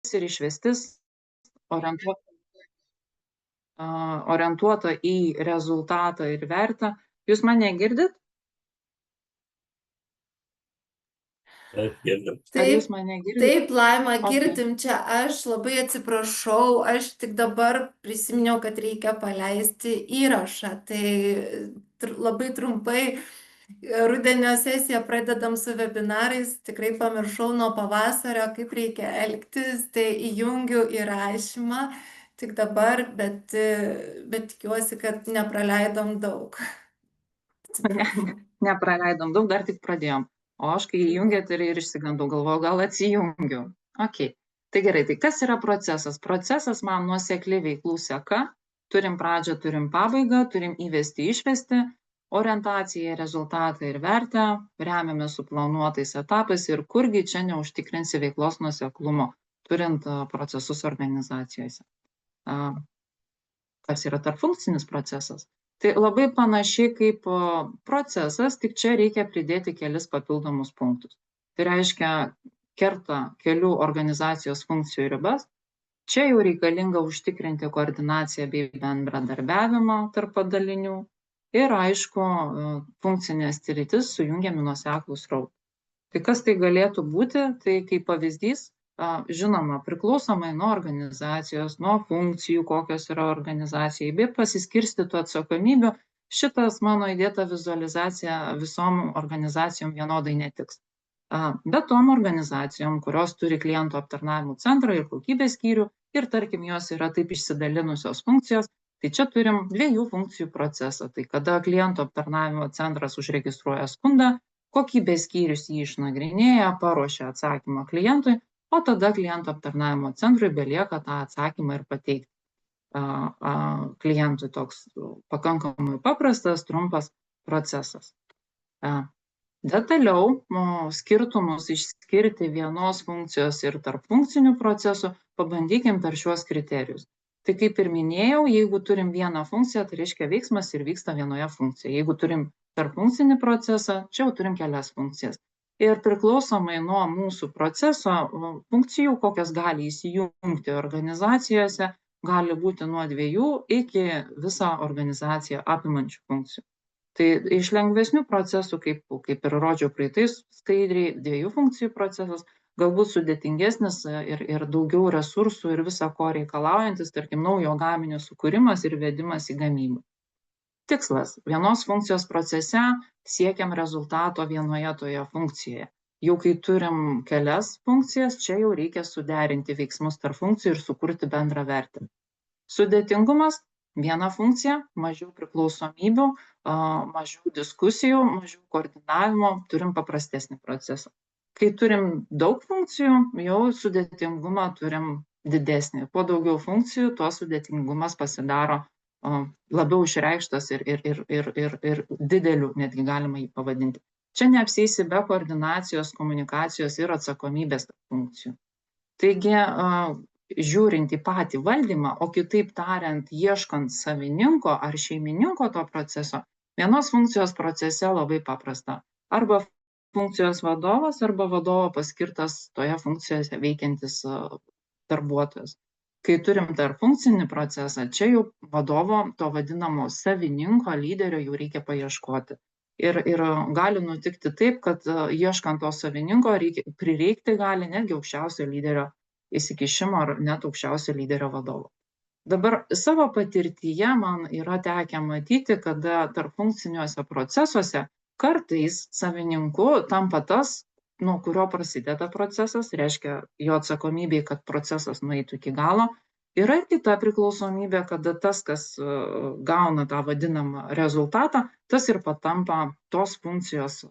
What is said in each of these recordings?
ir išvestis orientuota į rezultatą ir vertę. Jūs mane girdit? Taip, girdim. Ar jūs mane girdit? Taip, Laima, Okay. girdim čia. Aš labai atsiprašau, aš tik dabar prisiminiau, kad reikia paleisti įrašą. Tai labai trumpai, rudenio sesiją pradedam su webinarais. Tikrai pamiršau nuo pavasario, kaip reikia elgtis. Tai įjungiu įrašymą tik dabar, bet tikiuosi, kad nepraleidom daug. Nepraleidom daug, dar tik pradėjom. O aš, kai įjungėt ir išsigandau, galvoju, gal atsijungiu. Okay. Tai gerai, tai kas yra procesas? Procesas man nuosekli veiklų seka. Turim pradžią, turim pabaigą, turim įvesti, išvesti, orientaciją, rezultatą ir vertę, remiame suplanuotais etapais ir kurgi čia neužtikrinsi veiklos nuoseklumo, turint procesus organizacijose. Kas yra tarpfunkcinis procesas? Tai labai panašiai kaip procesas, tik čia reikia pridėti kelis papildomus punktus. Tai reiškia, kerta kelių organizacijos funkcijų ribas. Čia jau reikalinga užtikrinti koordinaciją bei bendradarbiavimą tarp padalinių ir, aišku, funkcinės sritis sujungiami nuoseklūs srautai. Tai kas tai galėtų būti? Tai kaip pavyzdys, žinoma, priklausomai nuo organizacijos, nuo funkcijų, kokios yra organizacijai, bei pasiskirstytų atsakomybių, šitas mano įdėta vizualizacija visom organizacijom vienodai netiks. Bet tom organizacijom, kurios turi klientų aptarnavimo centrą ir kokybės skyrių, ir tarkim, jos yra taip išsidalinusios funkcijos, tai čia turim dviejų funkcijų procesą. Tai kada klientų aptarnavimo centras užregistruoja skundą, kokybės skyrius jį išnagrinėja, paruošia atsakymą klientui, o tada klientų aptarnavimo centrui belieka tą atsakymą ir pateikti klientui. Toks pakankamai paprastas, trumpas procesas. Detaliau skirtumus išskirti vienos funkcijos ir tarp funkcinių procesų pabandykim per šiuos kriterijus. Tai kaip ir minėjau, jeigu turim vieną funkciją, tai reiškia veiksmas ir vyksta vienoje funkcijoje. Jeigu turim tarp funkcinį procesą, čia jau turim kelias funkcijas. Ir priklausomai nuo mūsų proceso funkcijų, kokias gali įsijungti organizacijose, gali būti nuo 2 iki visą organizaciją apimančių funkcijų. Tai iš lengvesnių procesų, kaip ir rodžiau praeitais skaidriai, 2 funkcijų procesas, galbūt sudėtingesnis ir daugiau resursų ir viso ko reikalaujantis, tarkim, naujo gaminio sukūrimas ir vedimas į gamybą. Tikslas: vienos funkcijos procese siekiam rezultato vienoje toje funkcijoje. Jau kai turim kelias funkcijas, čia jau reikia suderinti veiksmus tarp funkcijų ir sukurti bendrą vertę. Sudėtingumas: viena funkcija, mažiau priklausomybių, mažiau diskusijų, mažiau koordinavimo, turim paprastesnį procesą. Kai turim daug funkcijų, jau sudėtingumą turim didesnį. Kuo daugiau funkcijų, tuo sudėtingumas pasidaro labiau išreikštas ir dideliu, netgi galima jį pavadinti. Čia neapsieisi be koordinacijos, komunikacijos ir atsakomybės funkcijų. Taigi, žiūrint į patį valdymą, o kitaip tariant, ieškant savininko ar šeimininko to proceso, vienos funkcijos procese labai paprasta. Arba funkcijos vadovas, arba vadovo paskirtas toje funkcijoje veikiantis darbuotojas. Kai turim tarp funkcinį procesą, čia jau vadovo, to vadinamo savininko, lyderio, jau reikia paieškoti. Ir gali nutikti taip, kad ieškant to savininko prireikti gali netgi aukščiausio lyderio įsikišimo ar net aukščiausio lyderio vadovo. Dabar savo patirtyje man yra tekę matyti, kada tarp funkciniuose procesuose kartais savininku tampa tas, nuo kurio prasideda procesas, reiškia jo atsakomybė, kad procesas nueitų iki galo. Yra ir kita priklausomybė, kada tas, kas gauna tą vadinamą rezultatą, tas ir patampa tos funkcijos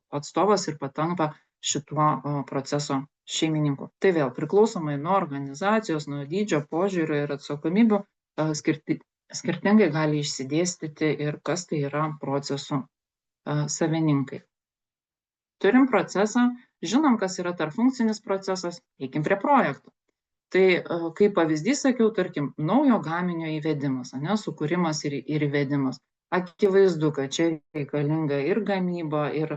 atstovas ir patampa šituo proceso šeimininku. Tai vėl priklausomai nuo organizacijos, nuo dydžio, požiūrio ir atsakomybių skirtingai gali išsidėstyti ir kas tai yra procesų savininkai. Turim procesą, žinom, kas yra tarpfunkcinis procesas, eikim prie projektų. Tai kaip pavyzdys sakiau, tarkim, naujo gaminio įvedimas, sukūrimas ir įvedimas. Akivaizdu, kad čia reikalinga ir gamyba, ir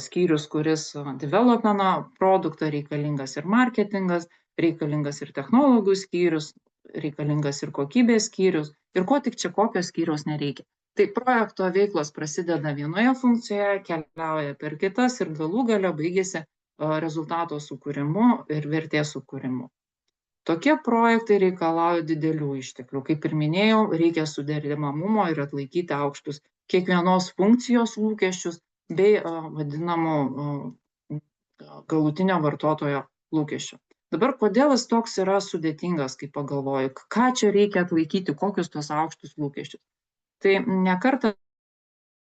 skyrius, kuris developina produktą, reikalingas ir marketingas, reikalingas ir technologijų skyrius, reikalingas ir kokybės skyrius, ir ko tik čia kokio skyriaus nereikia. Tai projekto veiklos prasideda vienoje funkcijoje, keliauja per kitas ir galų gale baigėsi rezultato sukūrimu ir vertės sukūrimu. Tokie projektai reikalauja didelių išteklių. Kaip ir minėjau, reikia suderinamumo ir atlaikyti aukštus kiekvienos funkcijos lūkesčius bei vadinamų galutinio vartotojo lūkesčių. Dabar, kodėl jis toks yra sudėtingas, kai pagalvoju, ką čia reikia atlaikyti, kokius tos aukštus lūkesčius. Tai ne kartą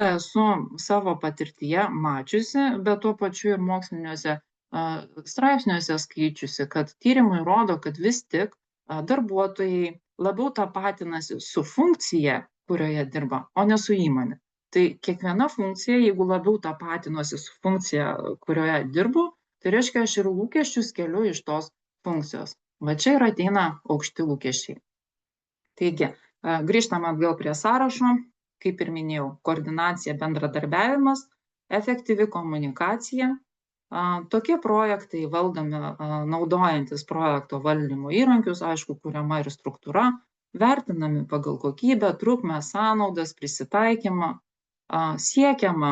esu savo patirtyje mačiusi, bet tuo pačiu ir moksliniuose straipsniuose skaičiusi, kad tyrimai rodo, kad vis tik darbuotojai labiau tapatinasi su funkcija, kurioje dirba, o ne su įmonė. Tai kiekviena funkcija, jeigu labiau tapatinosi su funkcija, kurioje dirbu, tai reiškia, aš ir lūkesčius keliu iš tos funkcijos. Va čia ir ateina aukšti lūkesčiai. Taigi, grįžtam atgal prie sąrašo. Kaip ir minėjau, koordinacija, bendradarbiavimas, efektyvi komunikacija. Tokie projektai valdomi naudojantis projekto valdymo įrankius, aišku, kuriama ir struktūra, vertinami pagal kokybę, trukmę, sąnaudas, prisitaikymą, siekiama,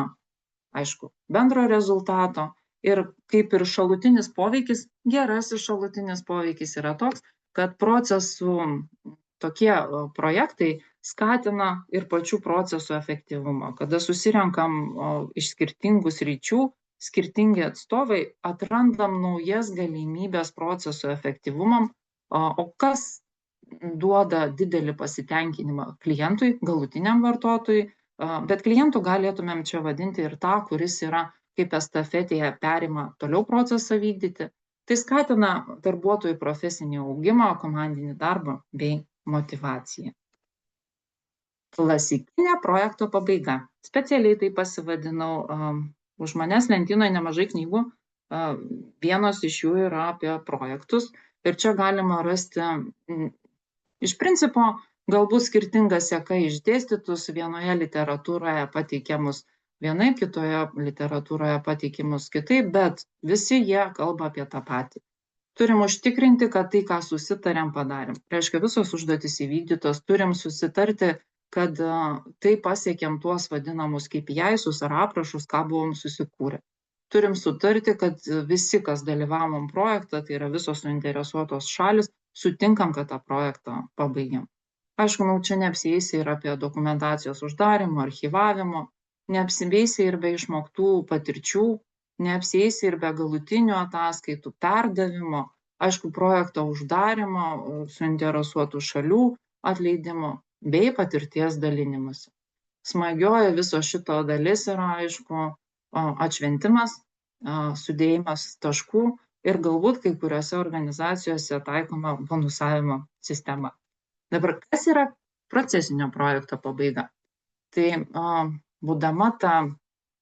aišku, bendro rezultato. Ir kaip ir šalutinis poveikis, gerasis šalutinis poveikis yra toks, kad procesų tokie projektai skatina ir pačių procesų efektyvumą. Kada susirenkam iš skirtingų sričių, skirtingi atstovai, atrandam naujas galimybės procesų efektyvumam, o kas duoda didelį pasitenkinimą klientui, galutiniam vartotojui, bet klientų galėtumėm čia vadinti ir tą, kuris yra kaip estafetėje perima toliau procesą vykdyti. Tai skatina darbuotojų profesinį augimą, komandinį darbą bei motyvaciją. Klasikinė projekto pabaiga. Specialiai tai pasivadinau, už manęs lentynoje nemažai knygų, vienos iš jų yra apie projektus ir čia galima rasti iš principo galbūt skirtingą seka išdėstytus, vienoje literatūroje pateikiamus vienaip, kitoje literatūroje pateikimus kitaip, bet visi jie kalba apie tą patį. Turim užtikrinti, kad tai, ką susitarėm, padarėm. Reiškia, visos užduotys įvykdytos, turim susitarti, kad tai pasiekėm tuos vadinamus KPI-sus ar aprašus, ką buvom susikūrę. Turim sutarti, kad visi, kas dalyvavom projektą, tai yra visos suinteresuotos šalis, sutinkam, kad tą projektą pabaigiam. Aišku, čia neapsieisi ir apie dokumentacijos uždarimo, archyvavimo, neapsieisi ir be išmoktų patirčių, neapsieisi ir be galutinių ataskaitų perdavimo, aišku, projekto uždarimo, suinteresuotų šalių atleidimo bei patirties dalinimas. Smagioji viso šito dalis yra, aišku, atšventimas, sudėjimas taškų ir galbūt kai kuriuose organizacijose taikoma bonusavimo sistema. Dabar, kas yra procesinio projekto pabaiga? Tai būdama ta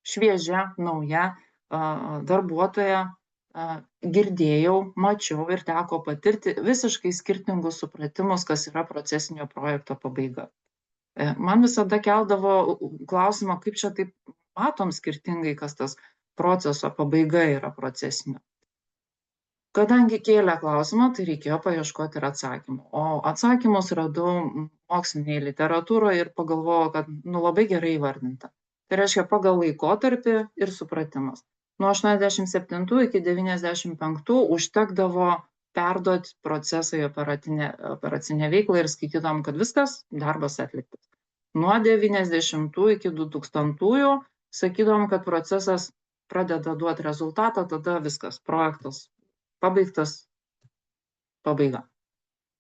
šviežia, nauja darbuotoja, girdėjau, mačiau ir teko patirti visiškai skirtingus supratimus, kas yra procesinio projekto pabaiga. Man visada keldavo klausimą, kaip čia taip matom skirtingai, kas tas proceso pabaiga yra procesinio. Kadangi kėlė klausimą, tai reikėjo paieškoti ir atsakymų. O atsakymus radau mokslinėje literatūroje ir pagalvojau, kad labai gerai įvardinta. Tai reiškia pagal laikotarpį ir supratimas. Nuo 87 iki 95 užtekdavo perduoti procesą į operacinę veiklą ir skaitydavom, kad viskas, darbas atliktas. Nuo 90 iki 2000 sakydavom, kad procesas pradeda duoti rezultatą, tada viskas, projektas pabaigtas, pabaiga.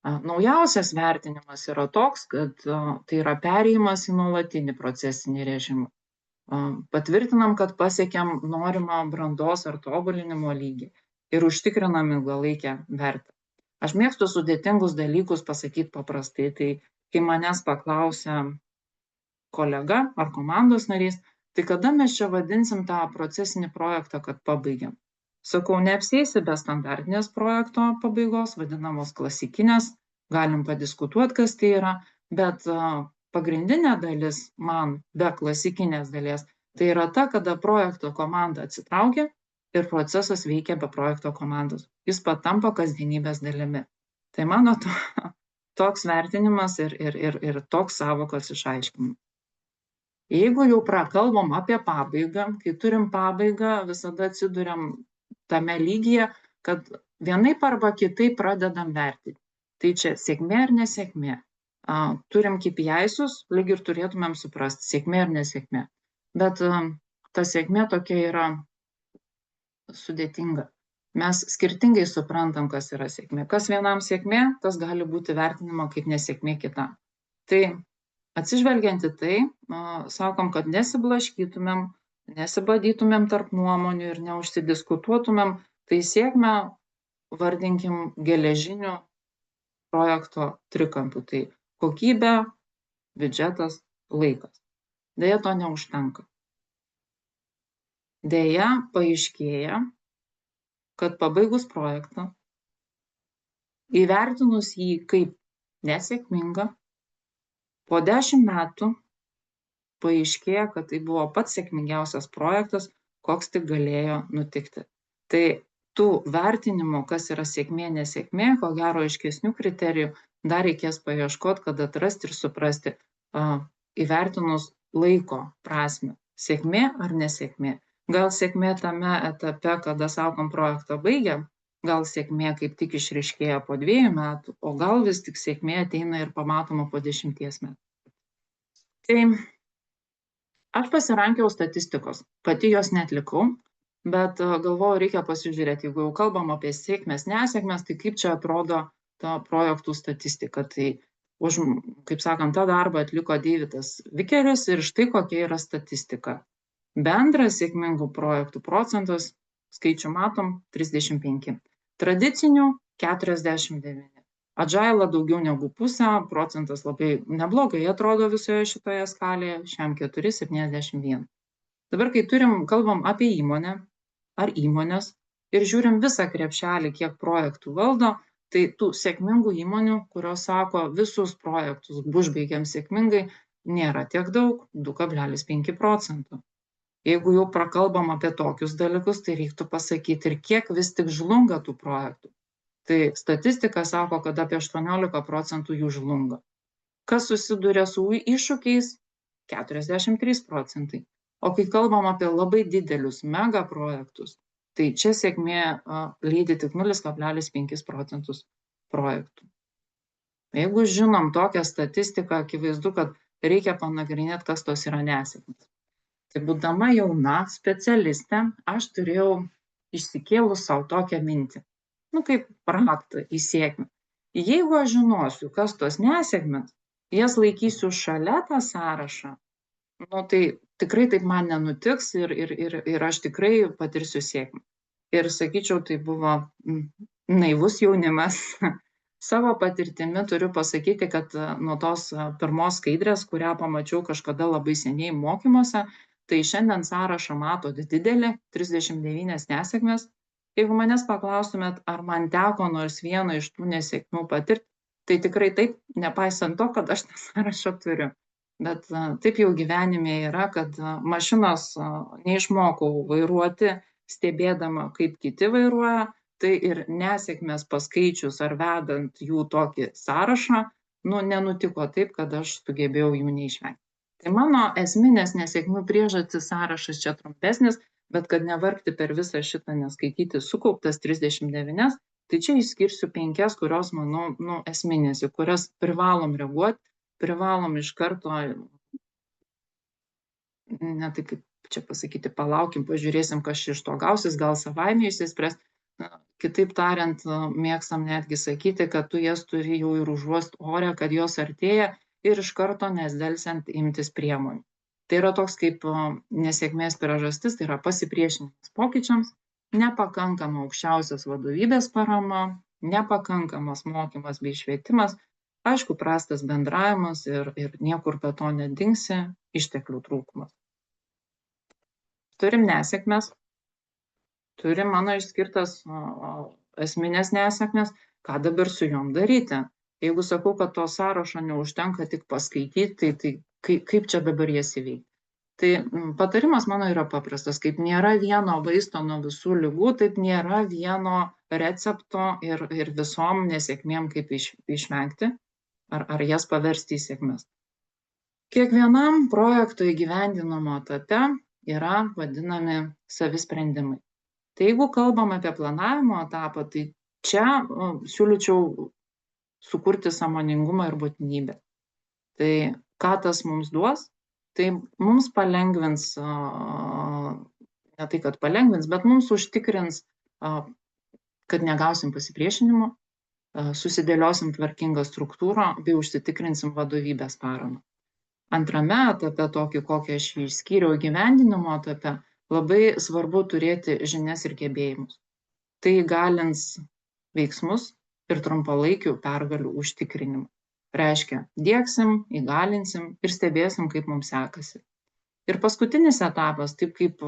Naujausias vertinimas yra toks, kad tai yra perėjimas į nuolatinį procesinį režimą. Patvirtinam, kad pasiekėm norimą brandos ar tobulinimo lygį ir užtikrinam ilgalaikę vertę. Aš mėgstu sudėtingus dalykus pasakyti paprastai, tai kai manęs paklausia kolega ar komandos narys, tai kada mes čia vadinsim tą procesinį projektą, kad pabaigiam? Sakau, neapsieisi be standartinės projekto pabaigos, vadinamos klasikinės, galim padiskutuoti, kas tai yra, bet pagrindinė dalis man be klasikinės dalies, tai yra ta, kada projekto komanda atsitraukia, ir procesas veikia be projekto komandos. Jis patampa kasdienybės dalimi. Tai mano toks vertinimas ir toks sąvokos išaiškinimas. Jeigu jau prakalbam apie pabaigą, kai turim pabaigą, visada atsiduriam tame lygyje, kad vienaip arba kitaip pradedam vertinti. Tai čia sėkmė ar nesėkmė. Turim KPI-sus, lyg ir turėtumėm suprasti, sėkmė ar nesėkmė. Bet ta sėkmė tokia yra sudėtinga. Mes skirtingai suprantam, kas yra sėkmė. Kas vienam sėkmė, tas gali būti vertinama kaip nesėkmė kitam. Tai atsižvelgiant į tai, sakom, kad nesiblaškytumėm, nesibadytumėm tarp nuomonių ir neužsidiskutuotumėm, tai sėkmę vardinkim geležiniu projekto trikampiu. Tai kokybė, biudžetas, laikas. Deja, to neužtenka. Deja, paaiškėja, kad pabaigus projektą, įvertinus jį kaip nesėkmingą, po 10 metų paaiškėja, kad tai buvo pats sėkmingiausias projektas, koks tik galėjo nutikti. Tai tų vertinimų, kas yra sėkmė, nesėkmė, ko gero aiškesnių kriterijų dar reikės paieškoti, kad atrasti ir suprasti, įvertinus laiko prasmę, sėkmė ar nesėkmė. Gal sėkmė tame etape, kada sakom projektą baigiam, gal sėkmė kaip tik išryškėja po 2 metų, o gal vis tik sėkmė ateina ir pamatoma po 10 metų. Tai aš pasirankiau statistikos, pati jos neatlikau, bet galvoju, reikia pasižiūrėti, jeigu jau kalbam apie sėkmės, nesėkmės, tai kaip čia atrodo ta projektų statistika. Tai kaip sakant, tą darbą atliko Deividas Vikeris ir štai kokia yra statistika. Bendras sėkmingų projektų procentas, skaičių matom, 35. Tradicinių 49. Agile daugiau negu pusę, procentas labai neblogai atrodo visoje šitoje skalėje, šiam 4, 71. Dabar, kai kalbam apie įmonę ar įmonės ir žiūrim visą krepšelį, kiek projektų valdo, tai tų sėkmingų įmonių, kurios sako, visus projektus užbaigiam sėkmingai, nėra tiek daug, 2,5 procentų. Jeigu jau prakalbam apie tokius dalykus, tai reiktų pasakyti ir kiek vis tik žlunga tų projektų. Tai statistika sako, kad apie 18 procentų jų žlunga. Kas susiduria su iššūkiais? 43 procentai. O kai kalbam apie labai didelius mega projektus, tai čia sėkmė lydi tik 0,5 procentus projektų. Jeigu žinom tokią statistiką, akivaizdu, kad reikia panagrinėti, kas tos yra nesėkmės. Tai būdama jauna specialistė, aš turėjau išsikėlus savo tokią mintį. Kaip raktą į sėkmę. Jeigu aš žinosiu, kas tos nesėkmės, jas laikysiu šalia tą sąrašą, tai tikrai taip man nenutiks ir aš tikrai patirsiu sėkmę. Ir sakyčiau, tai buvo naivus jaunimas. Savo patirtimi turiu pasakyti, kad nuo tos pirmos skaidrės, kurią pamačiau kažkada labai seniai mokymuose, tai šiandien sąrašą matot didelį, 39 nesėkmės. Jeigu manęs paklaustumėt, ar man teko nors vieną iš tų nesėkmių patirti, tai tikrai taip, nepaisant to, kad aš tą sąrašą turiu. Bet taip jau gyvenime yra, kad mašinos neišmokau vairuoti, stebėdama, kaip kiti vairuoja, tai ir nesėkmės paskaičius ar vedant jų tokį sąrašą, nenutiko taip, kad aš sugebėjau jų neišvengti. Tai mano esminės nesėkmių priežastis sąrašas čia trumpesnis, bet kad nevargti per visą šitą neskaityti sukauptas 39, tai čia išskirsiu 5, kurios, manau, esminės, į kurias privalom reaguoti, privalom iš karto, ne tai kaip čia pasakyti, palaukim, pažiūrėsim, kas iš to gausis, gal savaime išsispręs. Kitaip tariant, mėgstam netgi sakyti, kad tu jas turi jau ir užuost ore, kad jos artėja ir iš karto nesdelsiant imtis priemonių. Tai yra toks kaip nesėkmės priežastis, tai yra pasipriešinimas pokyčiams, nepakankama aukščiausios vadovybės parama, nepakankamas mokymas bei švietimas, aišku, prastas bendravimas ir niekur be to nedingsi, išteklių trūkumas. Turim nesėkmes, turim mano išskirtas esminės nesėkmes, ką dabar su jom daryti. Jeigu sakau, kad to sąrašo neužtenka tik paskaityti, tai kaip čia dabar jas įveikti? Tai patarimas mano yra paprastas, kaip nėra vieno vaisto nuo visų ligų, taip nėra vieno recepto ir visom nesėkmėm kaip išvengti ar jas paversti į sėkmes. Kiekvienam projekto įgyvendinimo etape yra vadinami savisprendimai. Tai jeigu kalbam apie planavimo etapą, tai čia siūlyčiau sukurti sąmoningumą ir būtinybę. Tai ką tas mums duos? Tai mums palengvins, ne tai kad palengvins, bet mums užtikrins, kad negausim pasipriešinimo, susidėliosim tvarkingą struktūrą bei užsitikrinsim vadovybės paramą. Antrame etape, tokį, kokį aš jį išskyriau įgyvendinimo etape, labai svarbu turėti žinias ir gebėjimus. Tai įgalins veiksmus ir trumpalaikių pergalių užtikrinimą. Reiškia, diegsim, įgalinsim ir stebėsim, kaip mums sekasi. Ir paskutinis etapas, taip kaip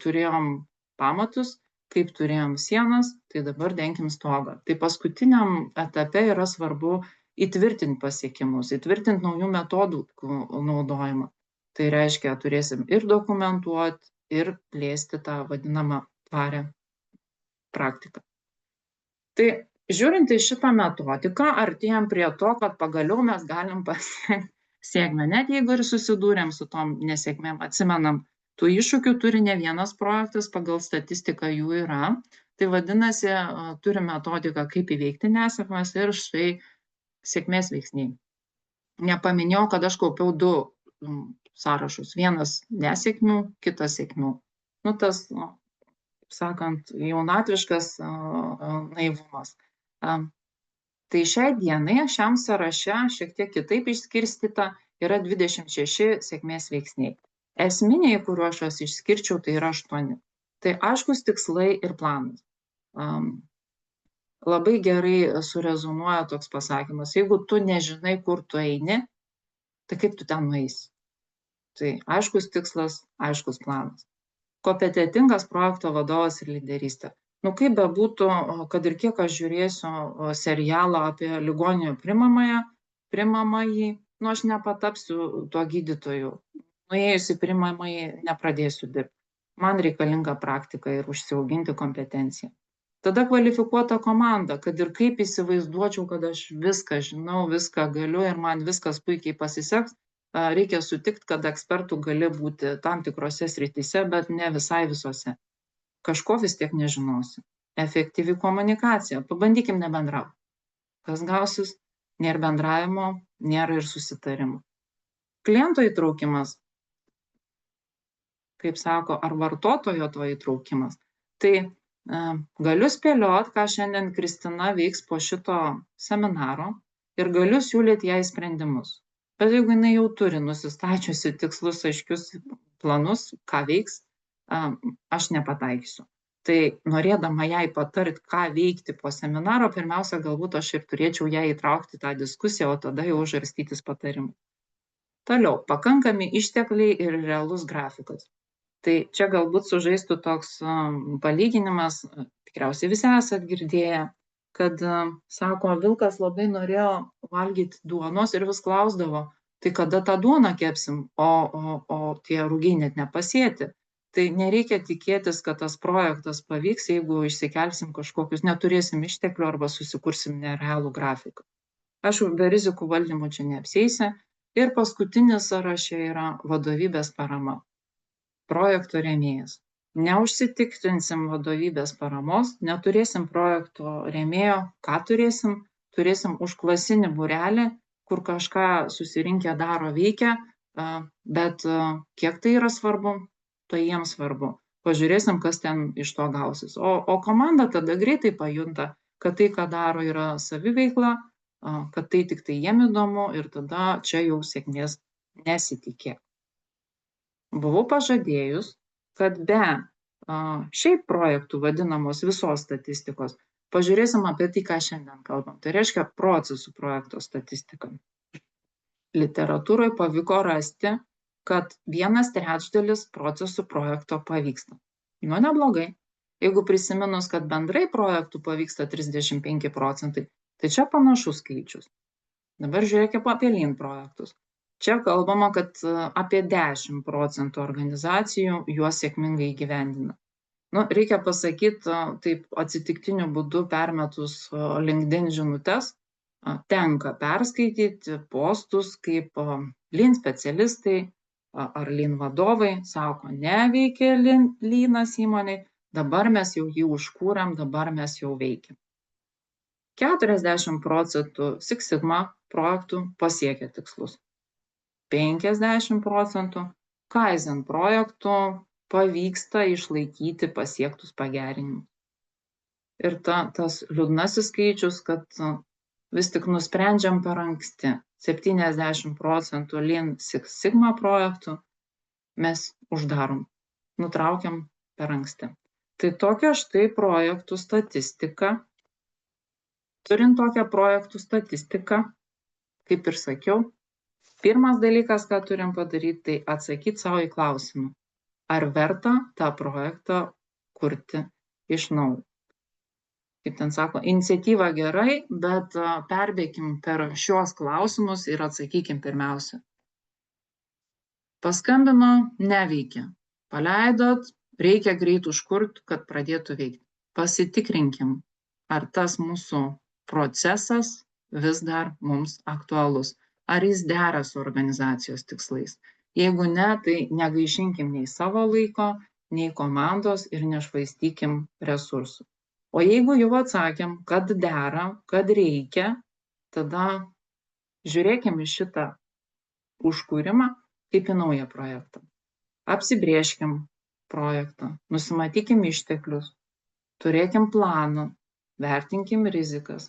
turėjom pamatus, kaip turėjom sienas, tai dabar denkim stogą. Tai paskutiniam etape yra svarbu įtvirtinti pasiekimus, įtvirtinti naujų metodų naudojimą. Tai reiškia, turėsim ir dokumentuoti, ir plėsti tą vadinamą tvarią praktiką. Tai žiūrint į šitą metodiką, artėjam prie to, kad pagaliau mes galim pasiekti sėkmę. Net jeigu ir susidūrėm su tom nesėkmėm, atsimenam, tų iššūkių turi ne vienas projektas, pagal statistiką jų yra. Tai vadinasi, turim metodiką, kaip įveikti nesėkmes ir štai sėkmės veiksniai. Nepaminėjau, kad aš kaupiau 2 sąrašus. Vienas nesėkmių, kitas sėkmių. Tas, kaip sakant, jaunatviškas naivumas. Tai šiai dienai šiam sąraše šiek tiek kitaip išskirstyta yra 26 sėkmės veiksniai. Esminiai, kuriuos aš juos išskirčiau, tai yra 8. Tai aiškus tikslai ir planas. Labai gerai surezonuoja toks pasakymas, jeigu tu nežinai, kur tu eini, tai kaip tu ten nueisi? Tai aiškus tikslas, aiškus planas. Kompetentingas projekto vadovas ir lyderystė. Kaip bebūtų, kad ir kiek aš žiūrėsiu serialą apie ligoninio priimamąjį, aš nepatapsiu tuo gydytoju. Nuėjus į priimamąjį nepradėsiu dirbti. Man reikalinga praktika ir užsiauginti kompetenciją. Tada kvalifikuota komanda, kad ir kaip įsivaizduočiau, kad aš viską žinau, viską galiu ir man viskas puikiai pasiseks, reikia sutikti, kad ekspertų gali būti tam tikrose srityse, bet ne visai visose. Kažko vis tiek nežinosi. Efektyvi komunikacija. Pabandykim nebendrauti. Kas gausis? Nėra bendravimo, nėra ir susitarimo. Kliento įtraukimas, kaip sako, ar vartotojo to įtraukimas. Tai galiu spėliot, ką šiandien Kristina veiks po šito seminaro ir galiu siūlyti jai sprendimus. Bet jeigu jinai jau turi nusistačiusi tikslus, aiškius planus, ką veiks, aš nepataikysiu. Tai norėdama jai patarti, ką veikti po seminaro, pirmiausia, galbūt aš ir turėčiau ją įtraukti tą diskusiją, o tada jau žarstytis patarimų. Toliau, pakankami ištekliai ir realus grafikas. Tai čia galbūt sužaistų toks palyginimas, tikriausiai visi esat girdėję, kad, sako, vilkas labai norėjo valgyti duonos ir vis klausdavo, tai kada tą duoną kepsim, o tie rugiai net nepasėti. Tai nereikia tikėtis, kad tas projektas pavyks, jeigu išsikelsim kažkokius, neturėsim išteklių arba susikursim nerealų grafiką. Aišku, be rizikų valdymų čia neapsieisi. Ir paskutinis sąraše yra vadovybės parama. Projekto rėmėjas. Neužsitikrinsim vadovybės paramos, neturėsim projekto rėmėjo, ką turėsim? Turėsim užklasinį būrelį, kur kažką susirinkę daro veikia, bet kiek tai yra svarbu, tai jiems svarbu. Pažiūrėsim, kas ten iš to gausis. O komanda tada greitai pajunta, kad tai, ką daro, yra saviveikla, kad tai tik tai jiem įdomu ir tada čia jau sėkmės nesitikė. Buvau pažadėjus, kad be šiaip projektų vadinamos visos statistikos, pažiūrėsim apie tai, ką šiandien kalbam. Tai reiškia procesų projekto statistiką. Literatūroje pavyko rasti, kad 1/3 procesų projekto pavyksta. Neblogai. Jeigu prisiminus, kad bendrai projektų pavyksta 35%, tai čia panašus skaičius. Dabar žiūrėkime apie lean projektus. Čia kalbama, kad apie 10% organizacijų juos sėkmingai įgyvendina. Reikia pasakyti, taip atsitiktiniu būdu permetus LinkedIn žinutes, tenka perskaityti postus, kaip Lean specialistai ar Lean vadovai sako, neveikia Leanas įmonėj, dabar mes jau jį užkūrėm, dabar mes jau veikiam. 40% Six Sigma projektų pasiekia tikslus. 50% Kaizen projektų pavyksta išlaikyti pasiektus pagerinimus. Ir tas liūdnasis skaičius, kad vis tik nusprendžiam per anksti. 70% Lean Six Sigma projektų mes uždarom, nutraukiam per anksti. Tai tokia štai projektų statistika. Turint tokią projektų statistiką, kaip ir sakiau, pirmas dalykas, ką turim padaryti, tai atsakyti savo į klausimą, ar verta tą projektą kurti iš naujo. Kaip ten sako, iniciatyva gerai, bet perbėkim per šios klausimus ir atsakykim pirmiausia. Paskambino, neveikia. Paleidot, reikia greit užkurt, kad pradėtų veikti. Pasitikrinkim, ar tas mūsų procesas vis dar mums aktualus. Ar jis dera su organizacijos tikslais. Jeigu ne, tai negaišinkim nei savo laiko, nei komandos ir nešvaistykim resursų. O jeigu jau atsakėm, kad dera, kad reikia, tada žiūrėkim į šitą užkūrimą kaip į naują projektą. Apsibrėžkim projektą, nusimatykim išteklius, turėkim planą, vertinkim rizikas,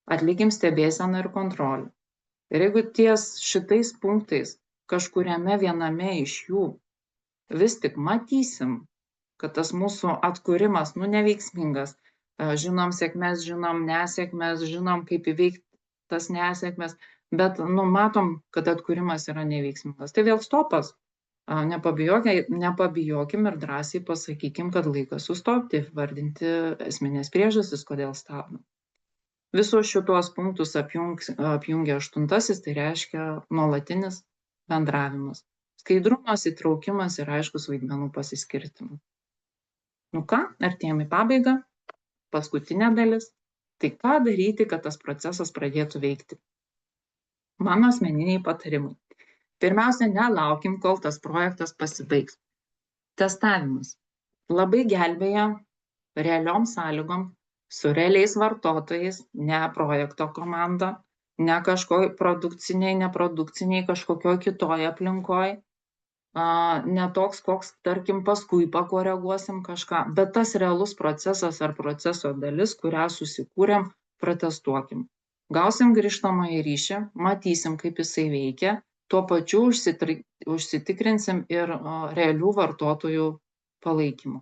atlikim stebėseną ir kontrolę. Ir jeigu ties šitais punktais kažkuriame viename iš jų vis tik matysim, kad tas mūsų atkūrimas neveiksmingas, žinom sėkmes, žinom nesėkmes, žinom kaip įveikti tas nesėkmes, bet matom, kad atkūrimas yra neveiksmingas. Tai vėl stopas. Nepabijokim ir drąsiai pasakykim, kad laikas sustopti, vardinti esminės priežastis, kodėl stabdom. Visus šitos punktus apjungia 8, tai reiškia nuolatinis bendravimas. Skaidrumas, įtraukimas ir aiškus vaidmenų pasiskirtimas. Artėjame į pabaigą. Paskutinė dalis. Tai ką daryti, kad tas procesas pradėtų veikti? Mano asmeniniai patarimai. Pirmiausia, nelaukim, kol tas projektas pasibaigs. Testavimas. Labai gelbėja realiom sąlygom, su realiais vartotojais, ne projekto komanda, ne kažkoj produkciniai, neprodukciniai, kažkokioj kitoj aplinkoj, ne toks, koks, tarkim, paskui pakoreguosim kažką, bet tas realus procesas ar proceso dalis, kurią susikūrėm, pratestuokim. Gausim grįžtamąjį ryšį, matysim, kaip jisai veikia, tuo pačiu užsitikrinsim ir realių vartotojų palaikymų.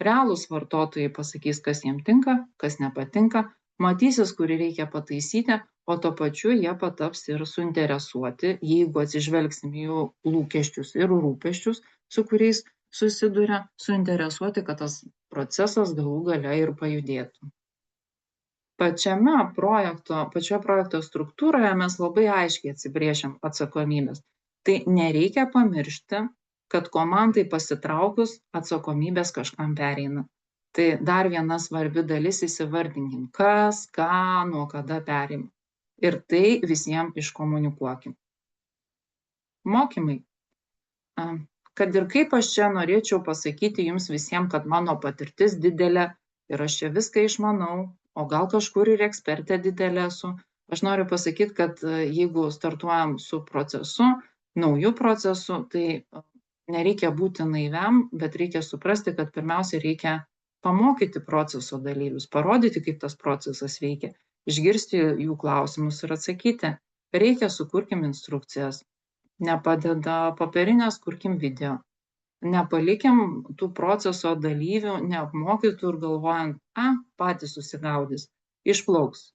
Realūs vartotojai pasakys, kas jiems tinka, kas nepatinka, matysis, kurį reikia pataisyti, o tuo pačiu jie pataps ir suinteresuoti, jeigu atsižvelgsim jų lūkesčius ir rūpesčius, su kuriais susiduria, suinteresuoti, kad tas procesas galų gale ir pajudėtų. Pačioje projekto struktūroje mes labai aiškiai atsibrėžiam atsakomybės. Tai nereikia pamiršti, kad komandai pasitraukus atsakomybės kažkam pereina. Tai dar viena svarbi dalis, įsivardinkim, kas, ką, nuo kada perima. Ir tai visiems iškomunikuokim. Mokymai. Kad ir kaip aš čia norėčiau pasakyti jums visiems, kad mano patirtis didelė ir aš čia viską išmanau, o gal kažkur ir ekspertė didelė esu. Aš noriu pasakyti, kad jeigu startuojam su procesu, naujų procesu, tai nereikia būti naiviam, bet reikia suprasti, kad pirmiausia reikia pamokyti proceso dalyvius, parodyti, kaip tas procesas veikia, išgirsti jų klausimus ir atsakyti. Reikia sukurkim instrukcijas, nepadeda popierinės, kurkim video. Nepalikim tų proceso dalyvių neapmokytų ir galvojant, patys susigaudys, išplauks.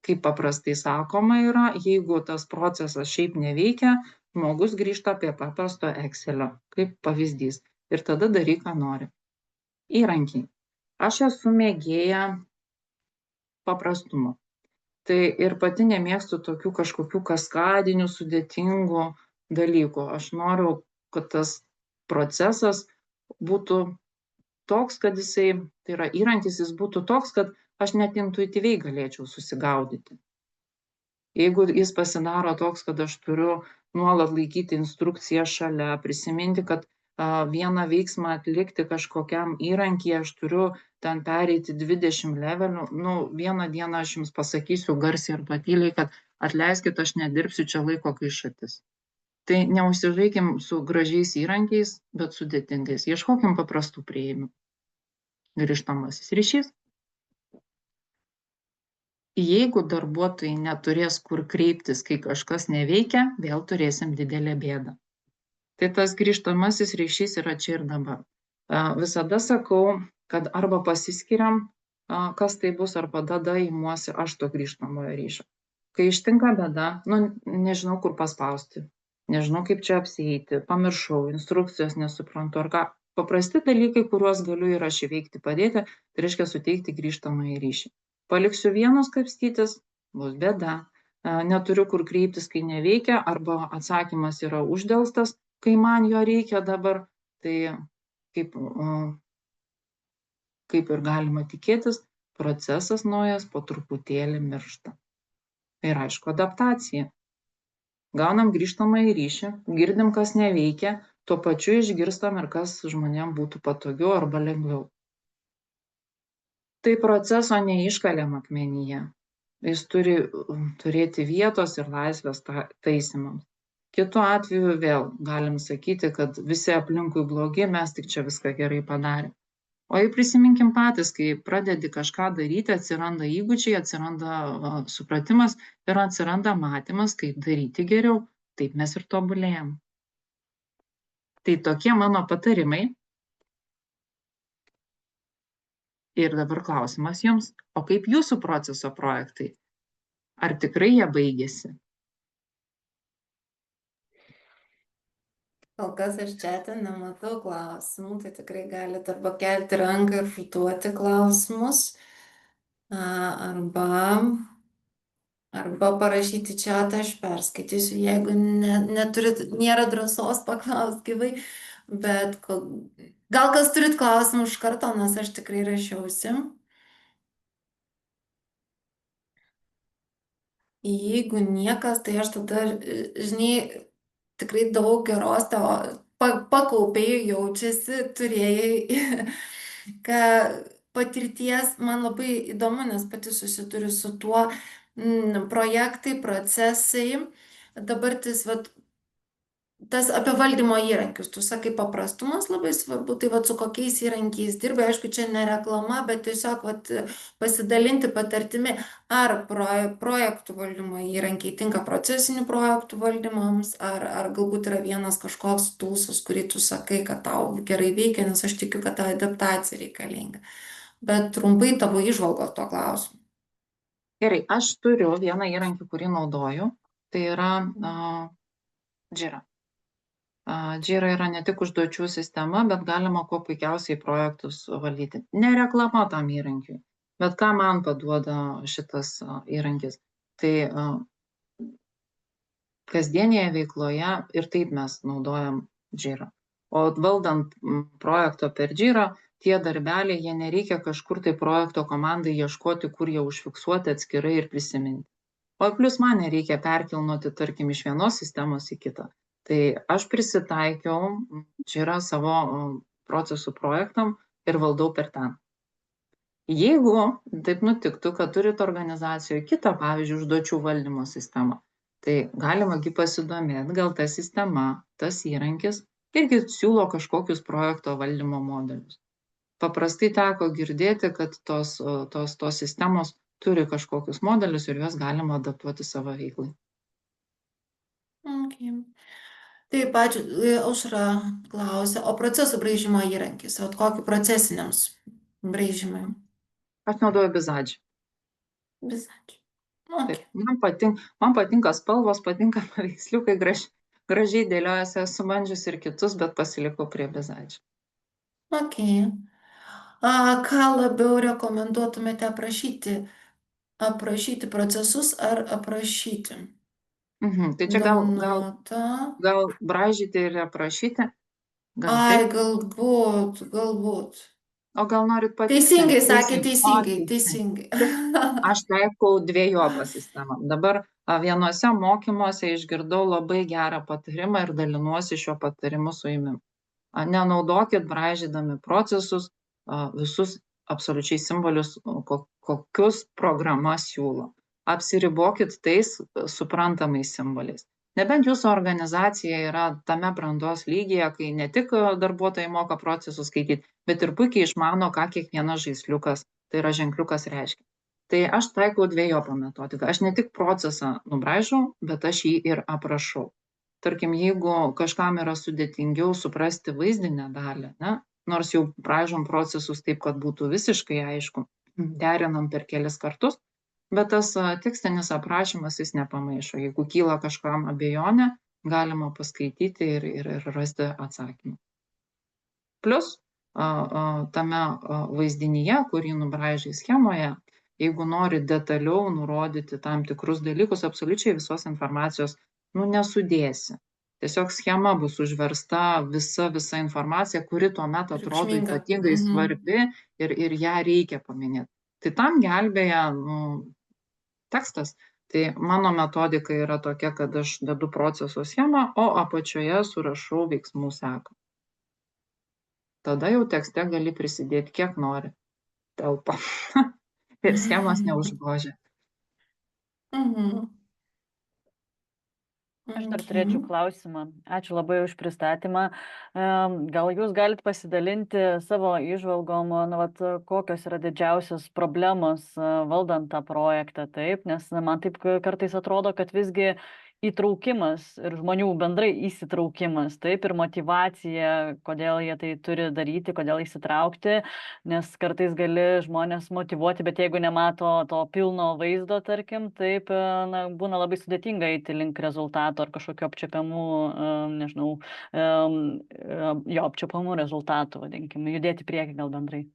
Kaip paprastai sakoma yra, jeigu tas procesas šiaip neveikia, žmogus grįžta prie paprasto Excelio, kaip pavyzdys, ir tada daryk, ką nori. Įrankiai. Aš esu mėgėja paprastumo. Tai ir pati nemėgstu tokių kažkokių kaskadinių, sudėtingų dalykų. Aš noriu, kad tas procesas būtų toks, kad jisai, tai yra įrankis, jis būtų toks, kad aš net intuityviai galėčiau susigaudyti. Jeigu jis pasidaro toks, kad aš turiu nuolat laikyti instrukciją šalia, prisiminti, kad vieną veiksmą atlikti kažkokiam įrankį, aš turiu ten pereiti 20 levelių, vieną dieną aš jums pasakysiu garsiai arba tyliai, kad atleiskit, aš nedirbsiu čia laiko gaišatis. Tai neužsižaikim su gražiais įrankiais, bet sudėtingais. Ieškokim paprastų priėjimų. Grįžtamasis ryšys. Jeigu darbuotojai neturės kur kreiptis, kai kažkas neveikia, vėl turėsim didelę bėdą. Tai tas grįžtamasis ryšys yra čia ir dabar. Visada sakau, kad arba pasiskiriam, kas tai bus, arba tada imuosi aš to grįžtamojo ryšio. Kai ištinka bėda, nežinau, kur paspausti, nežinau, kaip čia apsieiti, pamiršau, instrukcijos nesuprantu, ar ką. Paprasti dalykai, kuriuos galiu ir aš įveikti padėti, tai reiškia suteikti grįžtamąjį ryšį. Paliksiu vienus kapstytis, bus bėda. Neturiu kur kreiptis, kai neveikia, arba atsakymas yra uždelstas, kai man jo reikia dabar. Tai kaip ir galima tikėtis, procesas naujas po truputėlį miršta. Ir aišku, adaptacija. Gaunam grįžtamąjį ryšį, girdim, kas neveikia, tuo pačiu išgirstam ir kas žmonėm būtų patogiau arba lengviau. Tai proceso neiškaliam akmenyje. Jis turi turėti vietos ir laisvės taisymams. Kitu atveju vėl galim sakyti, kad visi aplinkui blogi, mes tik čia viską gerai padarėm. O jei prisiminkim patys, kai pradedi kažką daryti, atsiranda įgūdžiai, atsiranda supratimas ir atsiranda matymas, kaip daryti geriau, taip mes ir tobulėjam. Tai tokie mano patarimai. Ir dabar klausimas jums, o kaip jūsų proceso projektai? Ar tikrai jie baigėsi? Kol kas aš čia nematau klausimų, tai tikrai galite arba kelti ranką ir užduoti klausimus, arba parašyti čatą, aš perskaitysiu, jeigu nėra drąsos paklausti gyvai, bet gal kas turit klausimų iš karto, nes aš tikrai rašiausi. Jeigu niekas, tai aš tada, žinai, tikrai daug geros tavo pakaupėjai jaučiasi, turėjai, patirties, man labai įdomu, nes pati susiduriu su tuo projektai, procesai, dabar tas apie valdymo įrankius, tu sakai, paprastumas labai svarbu, tai su kokiais įrankiais dirbai, aišku, čia ne reklama, bet tiesiog pasidalinti patartimi, ar projektų valdymo įrankiai tinka procesinių projektų valdymams, ar galbūt yra vienas kažkoks tulsas, kurį tu sakai, kad tau gerai veikia, nes aš tikiu, kad ta adaptacija reikalinga. Bet trumpai tavo įžvalgos to klausimu. Gerai, aš turiu vieną įrankį, kurį naudoju, tai yra Jira. Jira yra ne tik užduočių sistema, bet galima kuo puikiausiai projektus valdyti. Ne reklama tam įrankiui, bet ką man paduoda šitas įrankis. Tai kasdienėje veikloje ir taip mes naudojam Jira. O valdant projekto per Jira, tie darbeliai, jie nereikia kažkur tai projekto komandai ieškoti, kur jie užfiksuoti atskirai ir prisiminti. O plus man nereikia perkilnoti, tarkim, iš vienos sistemos į kitą. Tai aš prisitaikiau Jira savo procesų projektam ir valdau per ten. Jeigu taip nutiktų, kad turit organizacijoje kitą, pavyzdžiui, užduočių valdymo sistemą, tai galima pasidomėti, gal ta sistema, tas įrankis irgi siūlo kažkokius projekto valdymo modelius. Paprastai teko girdėti, kad tos sistemos turi kažkokius modelius ir juos galima adaptuoti savo veiklai. Okay. Taip, ačiū. Aušra klausia, o procesų braižymo įrankis, kokį procesiniams braižymai? Aš naudoju Visage. Visage. Okay. Taip, man patinka spalvos, patinka paveiksliukai, gražiai dėliojasi, esu bandžius ir kitus, bet pasilikau prie Visage. Okay. Ką labiau rekomenduotumėte aprašyti? Aprašyti procesus ar aprašyti? Tai čia gal Donata. braižyti ir aprašyti? Gal Ai, taip? galbūt. O gal norit Teisingai patikslinti? sakė, Teisingai. teisingai. Aš taikau dviejopą sistemą. Dabar vienuose mokymuose išgirdau labai gerą patarimą ir dalinuosi šiuo patarimu su jumis. Nenaudokit braižydami procesus visus absoliučiai simbolius, kokius programa siūlo. Apsiribokit tais suprantamais simboliais. Nebent jūsų organizacija yra tame brandos lygyje, kai ne tik darbuotojai moka procesus skaityti, bet ir puikiai išmano, ką kiekvienas žaisliukas, tai yra ženkliukas, reiškia. Tai aš taikau dviejopą metodiką. Aš ne tik procesą nubraižau, bet aš jį ir aprašau. Tarkim, jeigu kažkam yra sudėtingiau suprasti vaizdinę dalį, ne, nors jau braižom procesus taip, kad būtų visiškai aišku, derinam per kelis kartus, bet tas tekstinis aprašymas jis nepamaišo. Jeigu kyla kažkam abejonė, galima paskaityti ir rasti atsakymą. Plus, tame vaizdinyje, kurį nubraižai schemoje, jeigu nori detaliau nurodyti tam tikrus dalykus, absoliučiai visos informacijos nesudėsi. Tiesiog schema bus užversta visa informacija, kuri tuomet atrodo ypatingai svarbi ir ją reikia paminėti. Tai tam gelbėja tekstas. Tai mano metodika yra tokia, kad aš dedu proceso schemą, o apačioje surašau veiksmų seką. Tada jau tekste gali prisidėti kiek nori. Telpa. Ir schemos neužgožia. Aš dar turėčiau klausimą. Ačiū labai už pristatymą. Gal jūs galite pasidalinti savo įžvalgom, kokios yra didžiausios problemos valdant tą projektą, taip? Nes man taip kartais atrodo, kad visgi įtraukimas ir žmonių bendrai įsitraukimas, taip, ir motyvacija, kodėl jie tai turi daryti, kodėl įsitraukti, nes kartais gali žmonės motyvuoti, bet jeigu nemato to pilno vaizdo, tarkim, taip, būna labai sudėtinga eiti link rezultato ar kažkokio apčiuopiamų, nežinau, jo apčiuopiamų rezultatų, vadinkime, judėti prieki gal bendrai.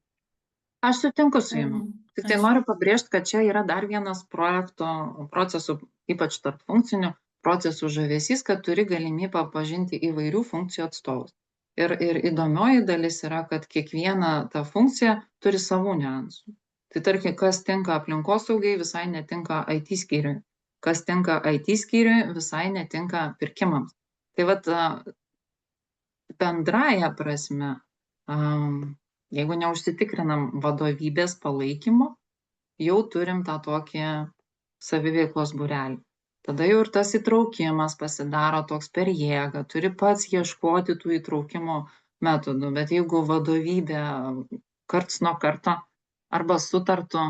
Aš sutinku su jums. Tik tai noriu pabrėžti, kad čia yra dar vienas procesų, ypač tarp funkcinių procesų žavesys, kad turi galimybę pažinti įvairių funkcijų atstovus. Ir įdomioji dalis yra, kad kiekviena ta funkcija turi savų niuansų. Tai tarkim, kas tinka aplinkosaugai, visai netinka IT skyriui. Kas tinka IT skyriui, visai netinka pirkimams. Tai vat bendraja prasme, jeigu neužsitikrinam vadovybės palaikymo, jau turim tą tokį saviveiklos būrelį. Tada jau ir tas įtraukimas pasidaro toks per jėgą, turi pats ieškoti tų įtraukimo metodų, bet jeigu vadovybė karts nuo karto arba sutartu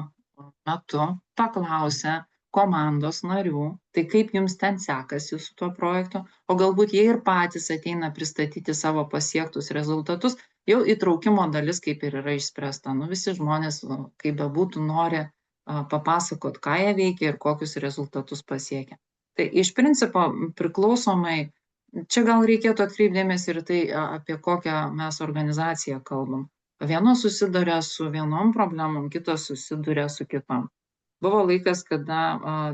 metu paklausia komandos narių, tai kaip jums ten sekasi su tuo projektu, o galbūt jie ir patys ateina pristatyti savo pasiektus rezultatus, jau įtraukimo dalis kaip ir yra išspręsta. Visi žmonės, kaip bebūtų, nori papasakot, ką jie veikia ir kokius rezultatus pasiekia. Tai iš principo priklausomai, čia gal reikėtų atkreipdėmės ir tai, apie kokią mes organizaciją kalbam. Vienos susiduria su vienom problemom, kitos susiduria su kitom. Buvo laikas, kada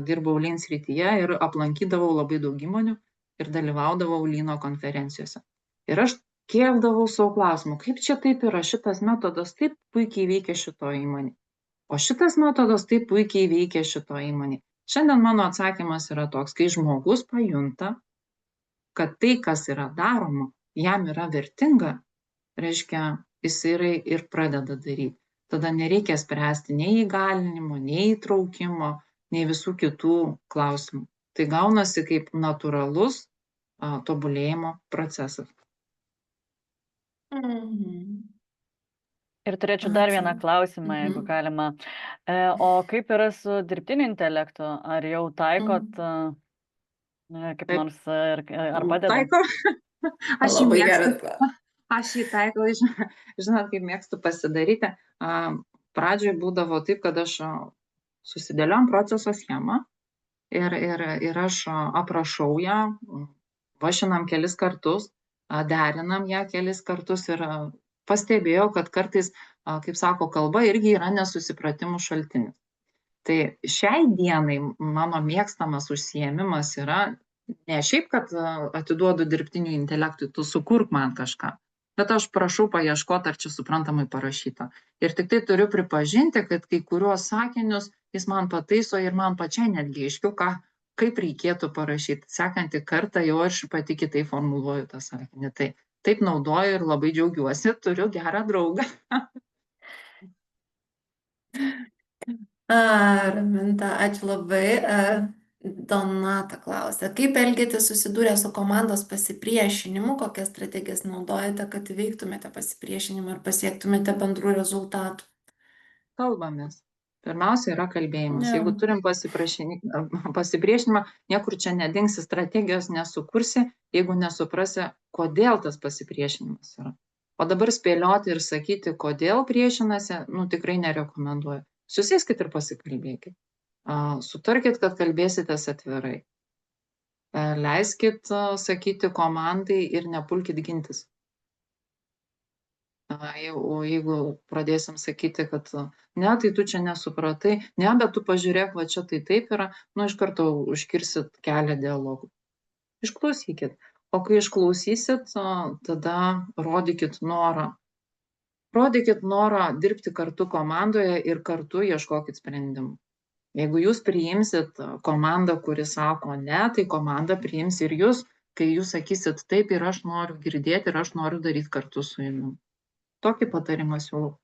dirbau Lean srityje ir aplankydavau labai daug įmonių ir dalyvaudavau Lean konferencijose. Ir aš kėldavau savo klausimą, kaip čia taip yra, šitas metodas taip puikiai veikia šito įmonė. O šitas metodas taip puikiai veikia šito įmonė. Šiandien mano atsakymas yra toks, kai žmogus pajunta, kad tai, kas yra daroma, jam yra vertinga, reiškia, jis ir pradeda daryti. Tada nereikia spręsti nei įgalinimo, nei įtraukimo, nei visų kitų klausimų. Tai gaunasi kaip natūralus tobulėjimo procesas. Ir turėčiau dar vieną klausimą, jeigu galima. O kaip yra su dirbtiniu intelektu? Ar jau taikot kaip nors, ar padeda? Taiko. Aš jį taikau, žinot, kaip mėgstu pasidaryti. Pradžioje būdavo taip, kad aš susidėliojom proceso schemą ir aš aprašau ją, vašinam kelis kartus, derinam ją kelis kartus ir pastebėjau, kad kartais, kaip sako kalba, irgi yra nesusipratimų šaltinis. Tai šiai dienai mano mėgstamas užsiėmimas yra ne šiaip, kad atiduodu dirbtiniui intelektui, tu sukurk man kažką, bet aš prašau paieškoti, ar čia suprantamai parašyta. Ir tik tai turiu pripažinti, kad kai kuriuos sakinius jis man pataiso ir man pačiai netgi aiškiau, kaip reikėtų parašyti. Sekantį kartą jau aš pati kitaip formuluoju tą sakinį. Tai taip naudoju ir labai džiaugiuosi, turiu gerą draugą. Raminta, ačiū labai. Donata klausia, kaip elgėtės susidūrę su komandos pasipriešinimu, kokias strategijas naudojate, kad įveiktumėte pasipriešinimą ir pasiektumėte bendrų rezultatų? Kalbamės. Pirmiausia yra kalbėjimas. Jo. Jeigu turim pasipriešinimą, niekur čia nedingsi, strategijos nesukursi, jeigu nesuprasi, kodėl tas pasipriešinimas yra. O dabar spėlioti ir sakyti, kodėl priešinasi, tikrai nerekomenduoju. Susėskit ir pasikalbėkit. Sutarkit, kad kalbėsitės atvirai. Leiskit sakyti komandai ir nepulkit gintis. Jeigu pradėsim sakyti, kad ne, tai tu čia nesupratai, ne, bet tu pažiūrėk, va čia tai taip yra, iš karto užkirsit kelią dialogų. Išklausykit. O kai išklausysit, tada rodykit norą. Rodykit norą dirbti kartu komandoje ir kartu ieškokit sprendimų. Jeigu jūs priimsit komandą, kuri sako ne, tai komanda priims ir jūs, kai jūs sakysit taip ir aš noriu girdėti ir aš noriu daryti kartu su jumis. Tokį patarimą siūlau.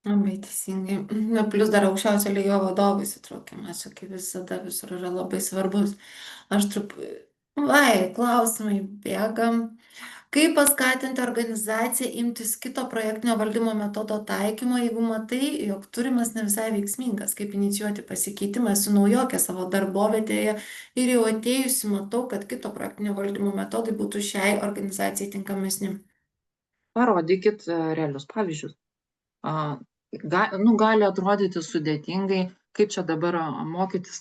Labai teisingai. Plius dar aukščiausio lygio vadovų įsitraukimas, čia kaip visada visur yra labai svarbus. Klausimai bėgam. Kaip paskatinti organizaciją imtis kito projektinio valdymo metodo taikymo, jeigu matai, jog turimas ne visai veiksmingas, kaip inicijuoti pasikeitimą, esu naujokė savo darbovietėje ir jau atėjusi matau, kad kito projektinio valdymo metodai būtų šiai organizacijai tinkamesni. Parodykit realius pavyzdžius. Gali atrodyti sudėtingai, kaip čia dabar mokytis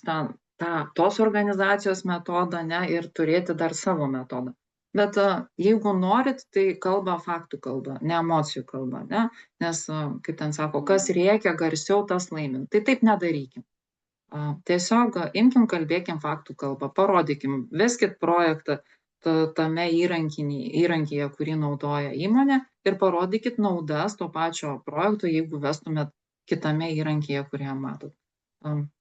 tos organizacijos metodą, ne, ir turėti dar savo metodą. Bet jeigu norit, tai kalba faktų kalba, ne emocijų kalba, ne? Nes, kaip ten sako, kas rėkia garsiau, tas laimim. Tai taip nedarykim. Tiesiog imkim, kalbėkim faktų kalbą, parodykim, veskit projektą tame įrankyje, kurį naudoja įmonė ir parodykit naudas to pačio projekto, jeigu vestumėt kitame įrankyje, kurį matot.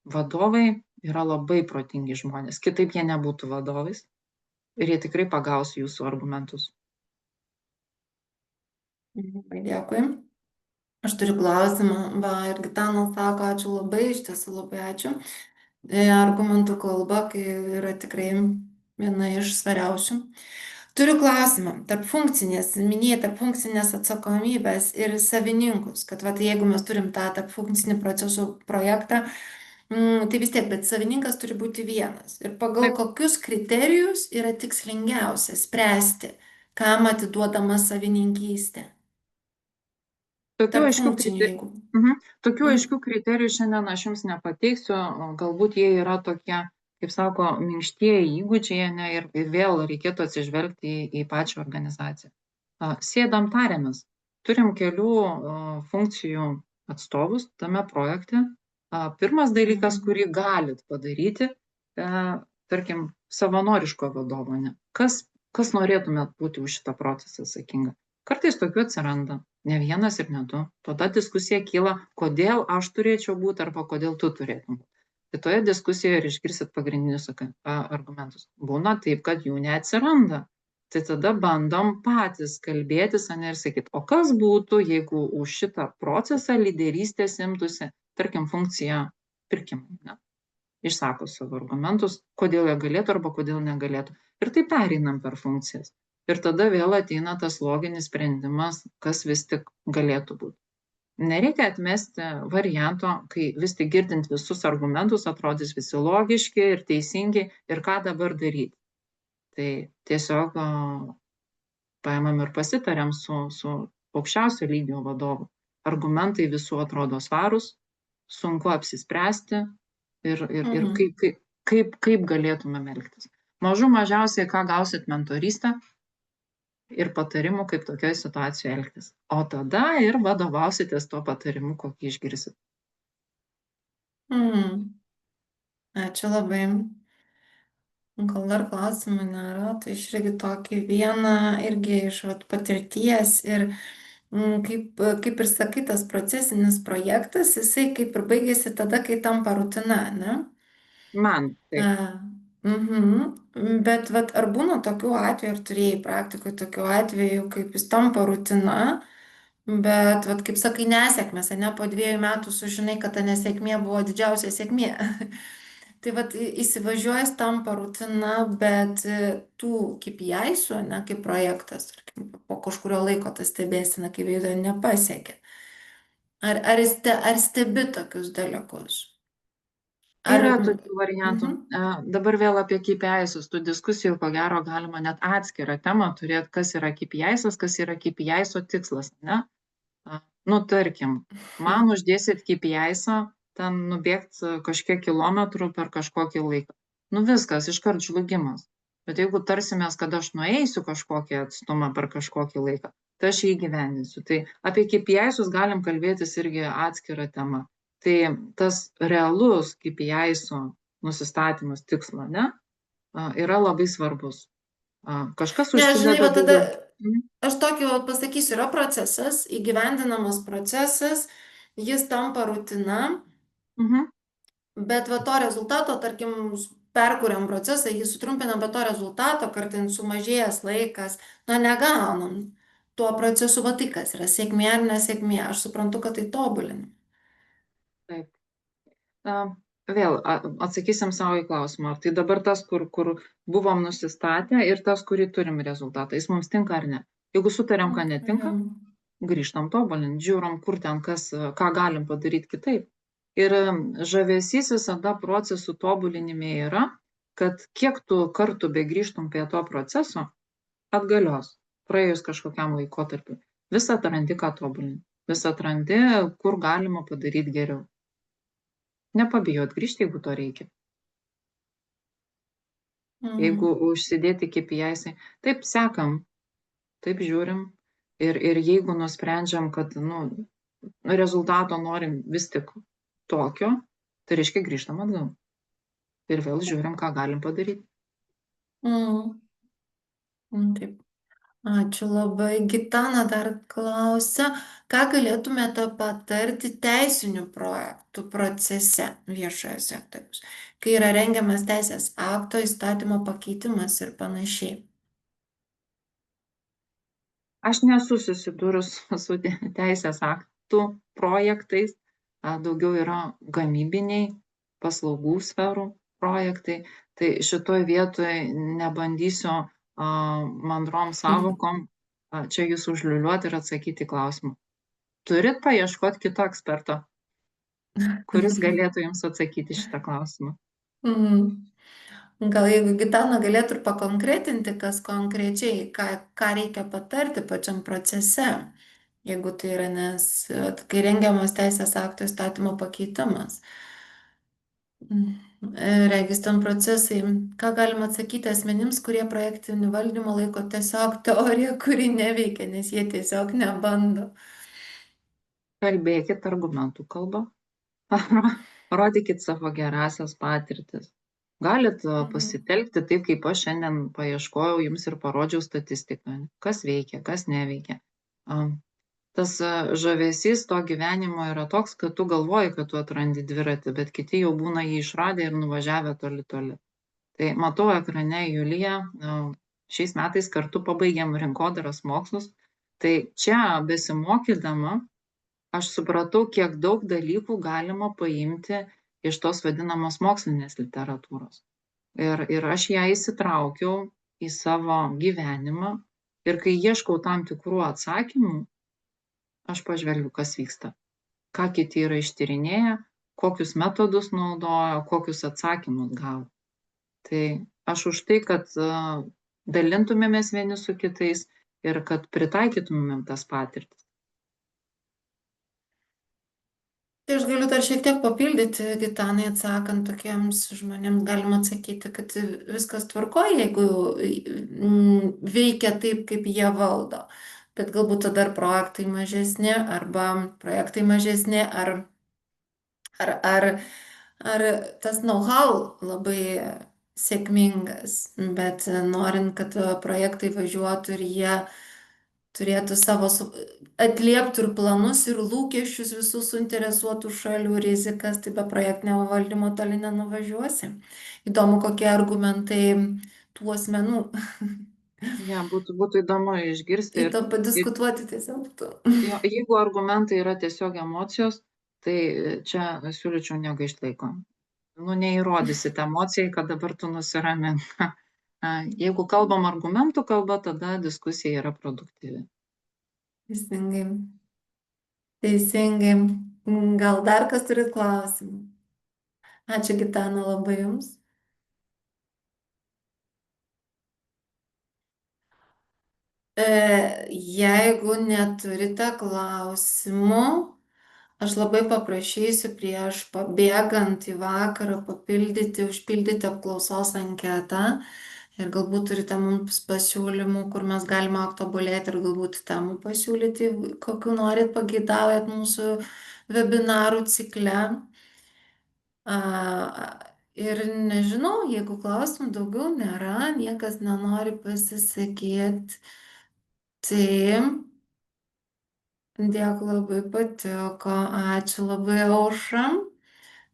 Vadovai yra labai protingi žmonės, kitaip jie nebūtų vadovais. Ir jie tikrai pagaus jūsų argumentus. Dėkui. Aš turiu klausimą. Ir Gitana sako, ačiū labai, iš tiesų labai ačiū. Argumentų kalba, kai yra tikrai viena iš svariausių. Turiu klausimą. Minėjai tarp funkcinės atsakomybės ir savininkus, kad jeigu mes turim tą tarp funkcinį procesų projektą, tai vis tiek, bet savininkas turi būti vienas. Ir pagal kokius kriterijus yra tikslingiausia spręsti, kam atiduodama savininkystė? Tokių aiškių kriterijų šiandien aš jums nepateiksiu. Galbūt jie yra tokie, kaip sako, minkštieji įgūdžiai, ne, ir vėl reikėtų atsižvelgti į pačią organizaciją. Sėdam, tariamės. Turim kelių funkcijų atstovus tame projekte. Pirmas dalykas, kurį galit padaryti, tarkim, savanoriško vadovo, ne? Kas norėtumėt būti už šitą procesą atsakinga? Kartais tokių atsiranda, ne vienas ir ne du. Tada diskusija kyla, kodėl aš turėčiau būti arba kodėl tu turėtum būti. Tai toje diskusijoje ir išgirsit pagrindinius argumentus. Būna taip, kad jų neatsiranda. Tai tada bandom patys kalbėtis, ir sakyti, o kas būtų, jeigu už šitą procesą lyderystės imtųsi, tarkim, funkcija pirkimai, ne? Išsako savo argumentus, kodėl jie galėtų arba kodėl negalėtų. Ir tai pereinam per funkcijas. Ir tada vėl ateina tas loginis sprendimas, kas vis tik galėtų būti. Nereikia atmesti varianto, kai vis tik girdint visus argumentus atrodys visi logiški ir teisingi ir ką dabar daryti. Tai tiesiog paimam ir pasitariam su aukščiausio lygio vadovu. Argumentai visų atrodo svarūs, sunku apsispręsti ir kaip galėtumėm elgtis. Mažiausiai, ką gausit mentorystę ir patarimų, kaip tokioje situacijoje elgtis. O tada ir vadovausitės tuo patarimu, kokį išgirsit. Ačiū labai. Gal dar klausimų nėra, tai aš irgi tokį vieną irgi iš patirties ir kaip ir sakai, tas procesinis projektas, jisai kaip ir baigėsi tada, kai tampa rutina, ne? Man taip. Bet vat, ar būna tokių atvejų, ar turėjai praktikoje tokių atvejų, kaip jis tampa rutina, bet, vat, kaip sakai, nesėkmės, ne po 2 metų sužinai, kad ta nesėkmė buvo didžiausia sėkmė. Tai vat įsivažiuojas tampa rutina, bet tų KPI-sų, ne, kaip projektas, tarkim, po kažkurio laiko tas stebėsina, kaip veido nepasiekia. Ar stebi tokius dalykus? Yra tokių variantų. Mhm. Dabar vėl apie KPI-sus. Tų diskusijų, ko gero, galima net atskirą temą turėti, kas yra KPI-sas, kas yra KPI-so tikslas, ne? Nu, tarkim, man uždėsit KPI-są, ten nubėgt kažkiek kilometrų per kažkokį laiką. Nu, viskas, iškart žlugimas. Bet jeigu tarsimės, kad aš nueisiu kažkokį atstumą per kažkokį laiką, tai aš jį įgyvendinsiu. Tai apie KPI-sus galim kalbėtis irgi atskirą temą. Tai tas realus KPI-so nusistatymas tikslo, ne, yra labai svarbus. Kažkas Ne, žinai, užsideda va tada daugiau. aš tokį va pasakysiu, yra procesas, įgyvendinamas procesas, jis tampa rutina, Mhm. bet va to rezultato, tarkim, perkuriam procesą, jį sutrumpinam, bet to rezultato kartais sumažėjęs laikas, na, negaunam. Tuo procesu, va tai kas yra sėkmė ar nesėkmė, aš suprantu, kad tai tobulinam. Taip. Vėl atsakysim savo į klausimą. Ar tai dabar tas, kur buvom nusistatę ir tas, kurį turim rezultatą. Jis mums tinka ar ne? Jeigu sutarėm, kad netinka, grįžtam tobulinti, žiūrom, kur ten kas, ką galim padaryti kitaip. Ir žavesys visada procesų tobulinime yra, kad kiek tu kartų begrįžtum prie to proceso, atgalios, praėjus kažkokiam laikotarpiu, vis atrandi, ką tobulinti, vis atrandi, kur galima padaryti geriau. Nepabijot grįžti, jeigu to reikia. Jeigu užsidėti KPI-sai, taip sekam, taip žiūrim. Ir jeigu nusprendžiam, kad rezultato norim vis tik tokio, tai reiškia grįžtam atgal. Ir vėl žiūrim, ką galim padaryti. Taip. Ačiū labai. Gitana dar klausia, ką galėtumėte patarti teisinių projektų procese viešojo sektoriaus, kai yra rengiamas teisės akto, įstatymo pakeitimas ir panašiai. Aš nesu susidūrus su teisės aktų projektais, daugiau yra gamybiniai, paslaugų sferų projektai. Tai šitoj vietoj nebandysiu mandrom savokom čia jūs užliuliuoti ir atsakyti klausimą. Turit paieškoti kito eksperto, kuris galėtų jums atsakyti šitą klausimą. Gal jeigu Gitana galėtų ir pakonkretinti, kas konkrečiai, ką reikia patarti pačiam procese, jeigu tai yra, nes kai rengiamas teisės akto įstatymo pakeitimas. Regis ten procesai, ką galima atsakyti asmenims, kurie projektinį valdymą laiko tiesiog teorija, kuri neveikia, nes jie tiesiog nebando. Kalbėkit argumentų kalba, rodykit savo gerasias patirtis. Galit pasitelkti taip, kaip aš šiandien paieškojau jums ir parodžiau statistiką, kas veikia, kas neveikia. Tas žavesys to gyvenimo yra toks, kad tu galvoji, kad tu atrandi dviratį, bet kiti jau būna jį išradę ir nuvažiavę toli toli. Tai matau ekrane Juliją, šiais metais kartu pabaigėm rinkodaros mokslus. Tai čia besimokydama, aš supratau, kiek daug dalykų galima paimti iš tos vadinamos mokslinės literatūros. Ir aš ją įsitraukiau į savo gyvenimą ir kai ieškau tam tikrų atsakymų, aš pažvelgiu, kas vyksta, ką kiti yra ištyrinėję, kokius metodus naudojo, kokius atsakymus gavo. Tai aš už tai, kad dalintumėmės vieni su kitais ir kad pritaikytumėm tas patirtis. Tai aš galiu dar šiek tiek papildyti, Gitanai, atsakant tokiems žmonėms, galima atsakyti, kad viskas tvarkoja, jeigu veikia taip, kaip jie valdo. Bet galbūt tada projektai mažesni arba projektai mažesni ar ar tas know-how labai sėkmingas, bet norint, kad projektai važiuotų ir jie turėtų atlieptų ir planus, ir lūkesčius visų suinteresuotų šalių rizikas, tai be projektinio valdymo toli nenuvažiuosi. Įdomu, kokie argumentai tų asmenų. Ja, būtų įdomu išgirsti. Ir to padiskutuoti tiesiog būtų. Jeigu argumentai yra tiesiog emocijos, tai čia siūlyčiau negaišt laiko. Neįrodysit emocijai, kad dabar tu nusiramink. Jeigu kalbam argumentų kalba, tada diskusija yra produktyvi. Teisingai. Teisingai. Gal dar kas turit klausimų? Ačiū, Gitana, labai jums. Jeigu neturite klausimų, aš labai paprašysiu prieš pabėgant į vakarą užpildyti apklausos anketą ir galbūt turite mums pasiūlymų, kur mes galime tobulėti ir galbūt temų pasiūlyti, kokiu norit pageidaujat mūsų webinarų cikle. Ir nežinau, jeigu klausimų daugiau nėra, niekas nenori pasisakyti, tai dėkui, labai patiko, ačiū labai, Aušra,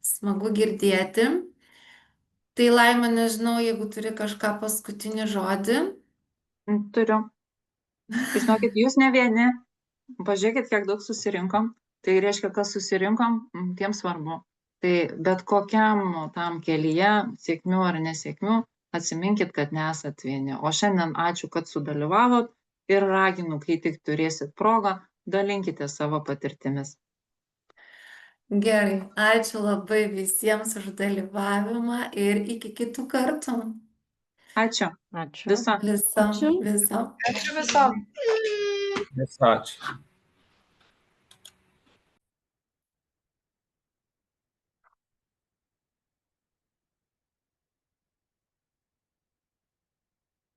smagu girdėti. Tai Laima, nežinau, jeigu turi kažką paskutinį žodį. Turiu. Žinokit, jūs ne vieni, pažiūrėkit, kiek daug susirinkom, tai reiškia, kas susirinkom, tiem svarbu. Tai bet kokiam tam kelyje, sėkmių ar nesėkmių, atsiminkit, kad nesat vieni. O šiandien ačiū, kad sudalyvavot ir raginu, kai tik turėsit progą, dalinkite savo patirtimis. Gerai, ačiū labai visiems už dalyvavimą ir iki kitų kartų. Ačiū. Ačiū. Viso. Viso. Ačiū visom. Ačiū.